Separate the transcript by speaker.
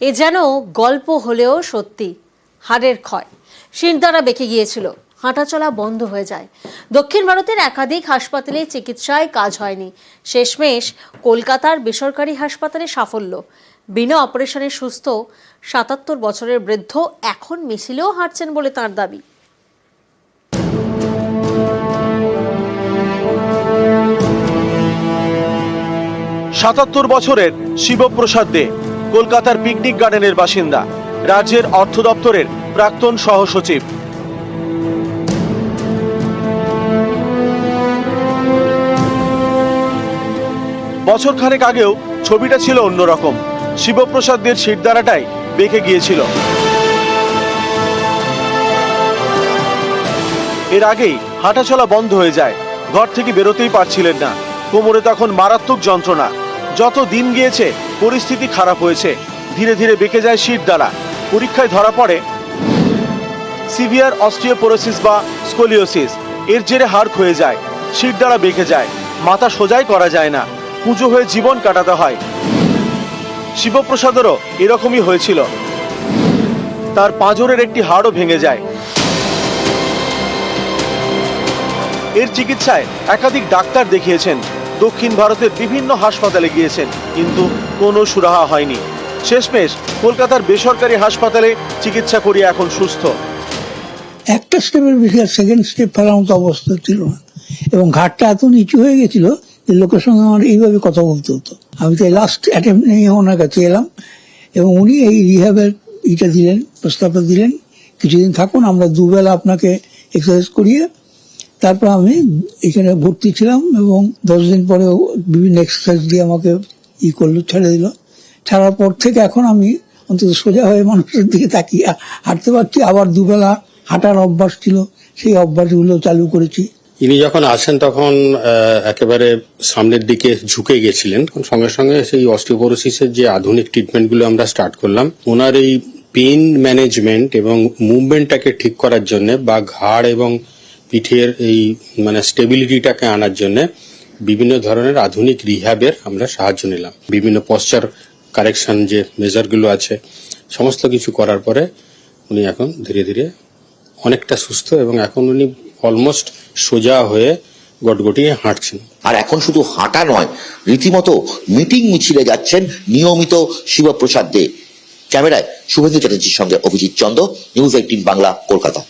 Speaker 1: এ যেন গল্প হলেও সত্যি। হাড়ের ক্ষয়, শিরদাঁড়া বেঁকে গিয়েছিল, হাঁটাচলা বন্ধ হয়ে যায়। দক্ষিণ ভারতের একাধিক হাসপাতালে চিকিৎসায় কাজ হয়নি। শেষমেশ কলকাতার বেসরকারি হাসপাতালে সাফল্য। বিনা অপারেশনে সুস্থ ৭৭ বছরের বৃদ্ধ এখন মিছিলেও হাঁটছেন বলে তাঁর দাবি।
Speaker 2: সাতাত্তর বছরের শিবপ্রসাদ দে কলকাতার পিকনিক গার্ডেনের বাসিন্দা, রাজ্যের অর্থ দপ্তরের প্রাক্তন সহসচিব। বছরখানেক আগেও ছবিটা ছিল অন্যরকম। শিবপ্রসাদ দের শিরদাঁড়াটাই বেঁকে গিয়েছিল। এর আগেই হাঁটাচলা বন্ধ হয়ে যায়, ঘর থেকে বেরোতেই পারছিলেন না। কোমরে তখন মারাত্মক যন্ত্রণা। যত দিন গিয়েছে পরিস্থিতি খারাপ হয়েছে, ধীরে ধীরে বেঁকে যায় শিরদাঁড়া। পরীক্ষায় ধরা পড়ে সিভিয়ার অস্টিওপোরোসিস বা স্কোলিওসিস। এর জেরে হাড় ক্ষয়ে যায়, শিরদাঁড়া বেঁকে যায়, মাথা সোজাই করা যায় না, পুজো হয়ে জীবন কাটাতে হয়। শিবপ্রসাদেরও এরকমই হয়েছিল। তার পাঁজরের একটি হাড়ও ভেঙে যায়। এর চিকিৎসায় একাধিক ডাক্তার দেখিয়েছেন, দক্ষিণ ভারতের বিভিন্ন হাসপাতালে গিয়েছেন, কিন্তু কোনো সুরাহা হয়নি। শেষমেশ কলকাতার বেসরকারি হাসপাতালে চিকিৎসা করিয়ে এখন সুস্থ।
Speaker 3: একটা স্টেপের বেশি আর সেকেন্ড স্টেপ ফেলার মতো অবস্থা ছিল না, এবং ঘাটটা এত নিচু হয়ে গেছিল যে লোকের সঙ্গে আমার এইভাবে কথা বলতে হতো। আমি তাই লাস্ট অ্যাটেম্প নিয়ে ওনার কাছে এলাম, এবং উনি এই রিহ্যাবের দিলেন, প্রস্তাবটা দিলেন, কিছুদিন থাকুন, আমরা দুবেলা আপনাকে এক্সারসাইজ করিয়ে তারপর আমি এখানে ভর্তি ছিলাম, এবং 10 দিন পরে বিভিন্ন এক্সারসাইজ দিয়ে আমাকে করলো, ছেড়ে দিল। ছাড়ার পর থেকে এখন আমি অন্তত সোজা হয়ে মানুষের দিকে তাকিয়ে হাঁটতে পারছি। আবার দুবেলা হাঁটার অভ্যাস ছিল, সেই অভ্যাসগুলো চালু করেছি।
Speaker 4: ইনি যখন আসেন তখন একেবারে সামনের দিকে ঝুঁকে গেছিলেন, সঙ্গে সঙ্গে সেই অস্টিওপোরোসিসের যে আধুনিক ট্রিটমেন্টগুলো আমরা স্টার্ট করলাম। ওনার এই পেইন ম্যানেজমেন্ট এবং মুভমেন্টটাকে ঠিক করার জন্য, বা ঘাড় এবং পিঠের এই স্টেবিলিটিটাকে আনার জন্য বিভিন্ন ধরনের আধুনিক রিহ্যাবের আমরা সাহায্য নিলাম। বিভিন্ন পশ্চার কারেকশন যে মেজারগুলো আছে সমস্ত কিছু করার পরে উনি এখন ধীরে ধীরে অনেকটা সুস্থ, এবং এখন উনি অলমোস্ট সোজা হয়ে গটগটিয়ে হাঁটছেন।
Speaker 5: আর এখন শুধু হাঁটা নয়, রীতিমতো মিটিং মিছিলে যাচ্ছেন নিয়মিত শিবপ্রসাদ দে। ক্যামেরায় শুভেন্দু চ্যাটার্জির সঙ্গে অভিজিৎ চন্দ, নিউজ 18 বাংলা, কলকাতা।